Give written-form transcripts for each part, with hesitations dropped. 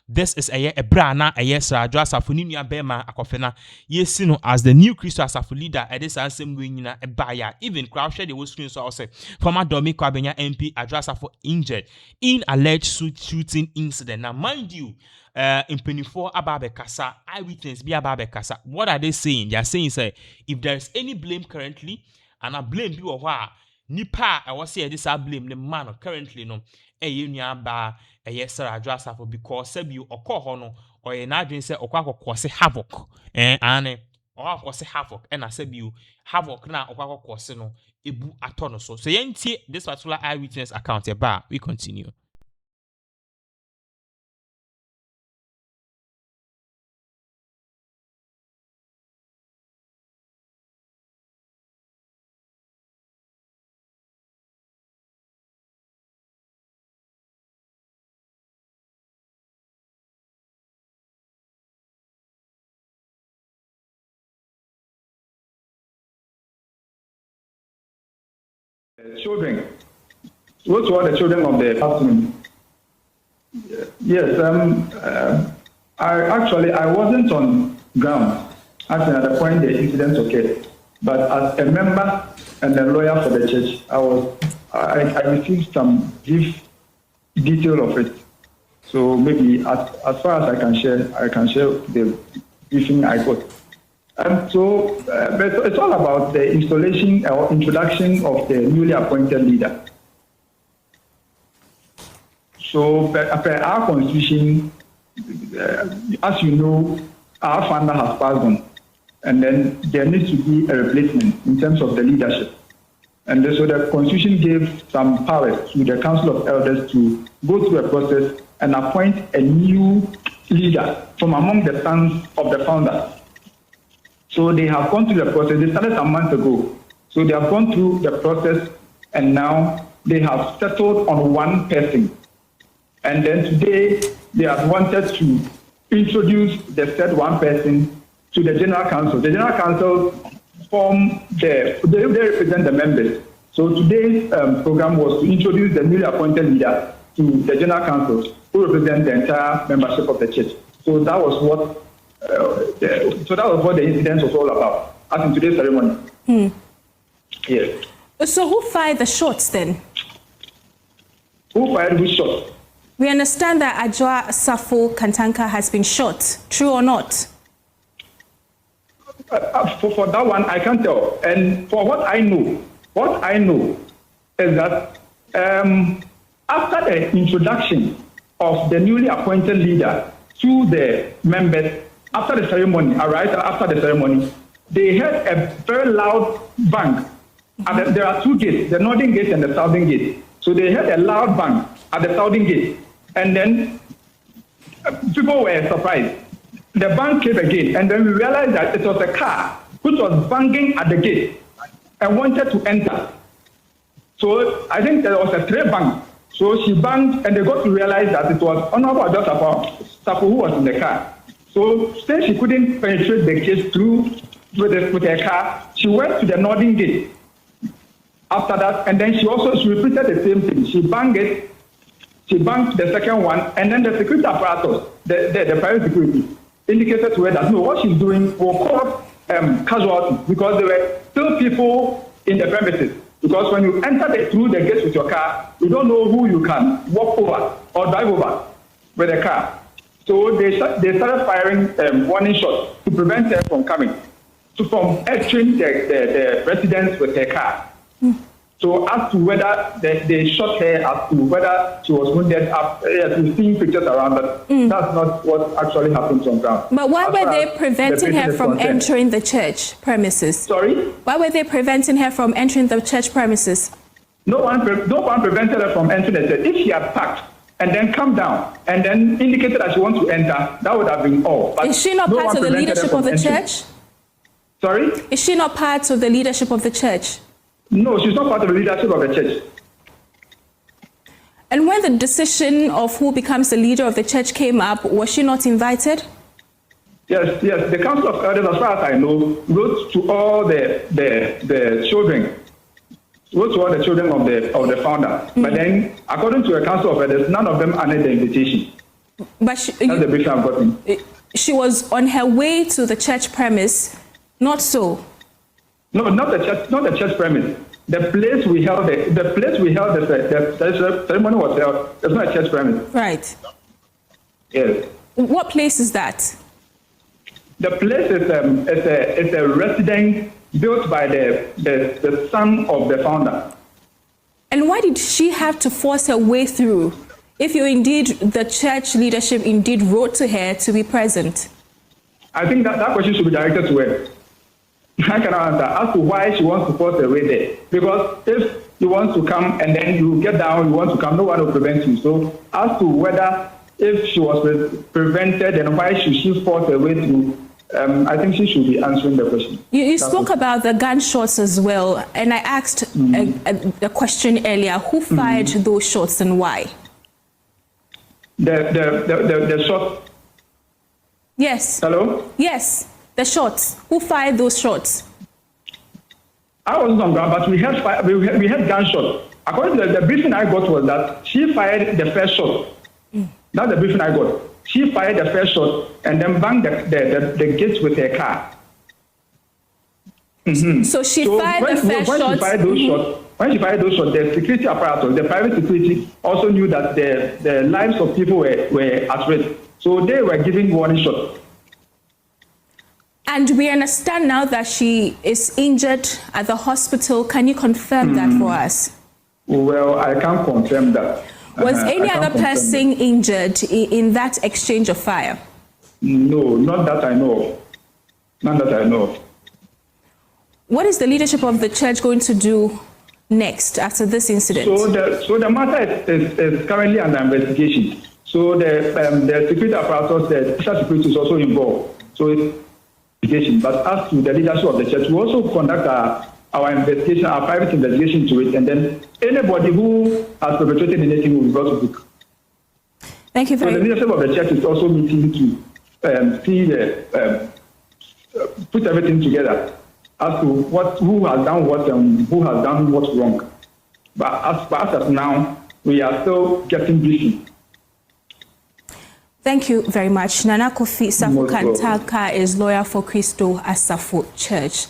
this is a brana a yes Adwoa Safo ni nua bema akofena yesi no as the new Christo Asafo leader at this same way nyina ebaya even crowd share the whole screen so say former Domi Kwabenya MP Adwoa Safo injured in alleged shooting incident. Now mind you in 24 Ababe Kasa eyewitness be Ababe Kasa, what are they saying? They are saying say if there is any blame currently and a blame be or nipa I was say this I blame the man currently no nua ba yes Adwoa Safo because say you okọ ho no or ye na adwen say okwa kwose havoc ane or kwose havoc and I say you havoc na okwa kwose no ebu ato no so yentie this particular eyewitness account ba we continue. Children, what were the children of the afternoon? Yes, I wasn't on ground actually at the point the incident occurred, but as a member and a lawyer for the church, I received some brief detail of it. So maybe as far as I can share the briefing I got. So it's all about the installation or introduction of the newly appointed leader. So per our constitution, as you know, our founder has passed on, and then there needs to be a replacement in terms of the leadership. And so the constitution gave some powers to the Council of Elders to go through a process and appoint a new leader from among the sons of the founder. So they have gone through the process. They started some months ago. So they have gone through the process, and now they have settled on one person. And then today they have wanted to introduce the said one person to the General Council. The General Council they represent the members. So today's program was to introduce the newly appointed leader to the General Council, who represent the entire membership of the church. So that was what the incident was all about, as in today's ceremony. Yes. So who fired the shots then? Who fired which shot? We understand that Adwoa Safo Kantanka has been shot. True or not? For that one, I can't tell. And for what I know is that after the introduction of the newly appointed leader to the members, after the ceremony, they heard a very loud bang. And there are two gates, the northern gate and the southern gate. So they heard a loud bang at the southern gate. And then people were surprised. The bang came again, and then we realized that it was a car which was banging at the gate and wanted to enter. So I think there was a three bang. So she banged, and they got to realize that it was Honorable Adwoa Safo who was in the car. So since she couldn't penetrate the gate through with her car, she went to the northern gate. After that, and then she repeated the same thing. She banged the second one, and then the security apparatus, the private security, indicated to her that no, what she's doing will cause casualties because there were still people in the premises. Because when you enter through the gates with your car, you don't know who you can walk over or drive over with a car. So they started firing warning shots to prevent her from from entering the residence with her car. So as to whether they shot her, as to whether she was wounded, we've seen pictures around, but that's not what actually happened on ground. But why were they preventing her from entering the church premises? Sorry? Why were they preventing her from entering the church premises? No one prevented her from entering the church. If she had parked and then come down and then indicated that she wants to enter, that would have been all. But is she not part of the leadership of the church? Sorry? Is she not part of the leadership of the church? No, she's not part of the leadership of the church. And when the decision of who becomes the leader of the church came up, was she not invited? Yes. The Council of Elders, as far as I know, wrote to all the children, of the founder. But then, according to the Council of Elders, none of them honored the invitation. But That's the briefing I've gotten. she was on her way to the church premise, not so. No, not the church premise. The place we held the ceremony was held. It's not a church premise. Right. Yes. What place is that? The place is a residence built by the son of the founder. And why did she have to force her way through? If the church leadership indeed wrote to her to be present. I think that question should be directed to her. I cannot answer as to why she wants to force her way there. Because if you want to come and then you get down, you want to come, no one will prevent you. So as to whether if she was prevented, then why should she force her way through? I think she should be answering the question. You spoke about the gunshots as well, and I asked a question earlier. Who fired those shots and why? The shot. Yes. Hello? Yes, the shots. Who fired those shots? I wasn't on ground, but we had gunshots. According to the briefing I got was that she fired the first shot. That's the briefing I got. She fired the first shot and then banged the gates with her car. So she fired the first shot. When she fired those shots, the security apparatus, the private security, also knew that the lives of people were at risk. So they were giving warning shots. And we understand now that she is injured at the hospital. Can you confirm that for us? Well, I can't confirm that. Was any other person injured in that exchange of fire? No, not that I know of. Not that I know of. What is the leadership of the church going to do next after this incident? So the matter is currently under investigation. So the security apparatus, the social security is also involved. So it's investigation. But as to the leadership of the church, we also conduct our investigation, our private investigation to it, and then anybody who has perpetrated anything will be brought to book. Thank you very much. So the leadership of the church is also meeting to put everything together as to who has done what and who has done what's wrong. But as of now, we are still getting briefing. Thank you very much. Nana Kofi Safo Kantanka is lawyer for Adwoa Safo Church.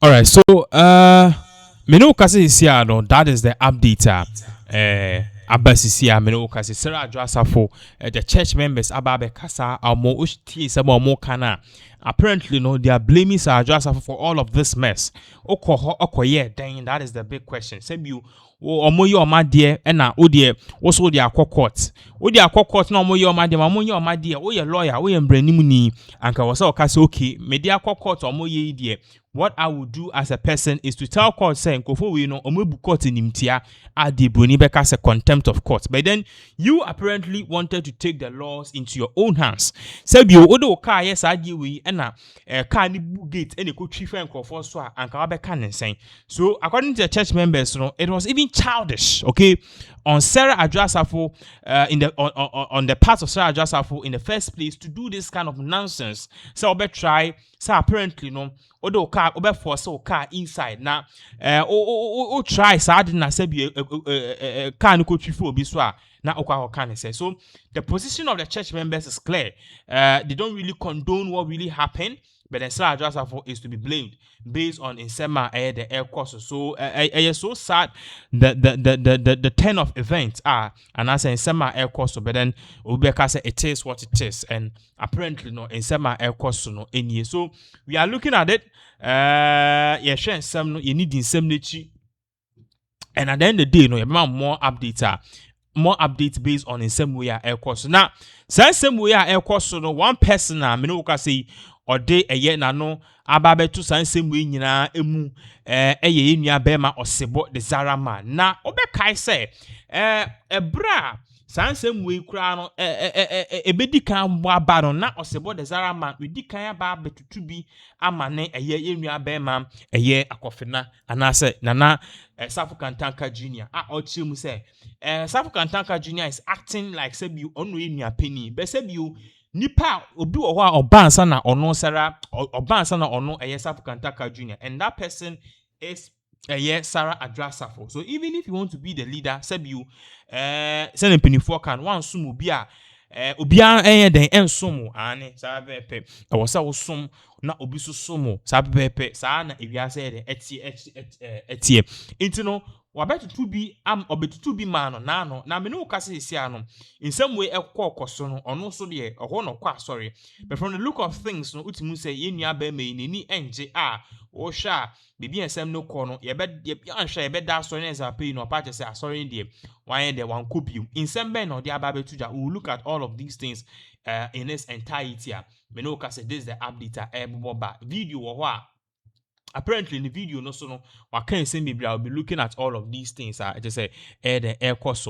All right, so meno kase isia no, that is the update. Abasisia meno kase Sarah Adwoa Safo, the church members ababe kasa amo ushti sabo mo kana. Apparently, no, they are blaming Sarah Adwoa Safo for all of this mess. Okoye, then that is the big question. Say you omo yo ma dear ena o dear also the court. O the court no omo yo ma dear, omo yo ma dear, o ye lawyer, o ye mbranimu ni anka wasa okase okay, media court omo ye dear. What I would do as a person is to tell court saying, "Kofo we no omebu court inimtia adi broni beka se contempt of court." But then you apparently wanted to take the laws into your own hands. Sabi o odo car yes adi we na car ni bu gate ene ko twi fan krofo so a anka wa beka nsen. So according to the church members, no, it was even childish, okay, on Sarah Adwoa Safo on the part of Sarah Adwoa Safo in the first place to do this kind of nonsense. So obe try. So apparently no odo car obe force o car inside na try sad na say be car no ko twifu obi so a na okwa can say. So the position of the church members is clear. They don't really condone what really happened, but then Sarah Adwoa Safo is to be blamed based on insema the air course. So it's so sad the turn of events are and I say insema air course, but then Ubeka say it is what it is, and apparently no insema air course no any. So we are looking at it. Yeah, share some no you need in some nature, and at the end of the day, no, you have more updates based on in some way air course. Now, same way air course no one person me no say ɔde ɛyɛ nano aba beto sansem we nyina emu ɛyɛ enua bema Osebo de Zarama na obɛkae sɛ ɛbra sansem we kura no ebedi kan aba no na Osebo de Zarama edi kan aba betutu bi ama ne ɛyɛ enua bema ɛyɛ Akofena anase Nana Safo Kantanka Jr. a ɔkyerɛ mu sɛ Safo Kantanka Jr. is acting like sebi ɔno enua penny be sebi nipa obi wo ho a obansa na ono Sarah obansa na ono Safo Kantanka Jr. and that person is Sarah Adwoa Safo. So even if you want to be the leader, sabi you send a penny for can one sumo obi a obia den ensomo ane sabe pe e wo sa wo som na obi so somo sabe pe sa na ewiase de etie intino wabetutu bi obetutu bi ma no na me no kase sia no in some way ekokoso no ono so de oho no kwa sorry but from the look of things no utimu say ye nua ba mai ni enje a wo hwa bibi ensem no kɔ no ye anhwa ye da sorry na zape no pa say sorry de wan de wan kopium in some ben no de aba betuja we will look at all of these things in its entirety me no kase this is the update boba video wo ho a apparently in the video no so no I can't say maybe I'll be looking at all of these things it just say the air course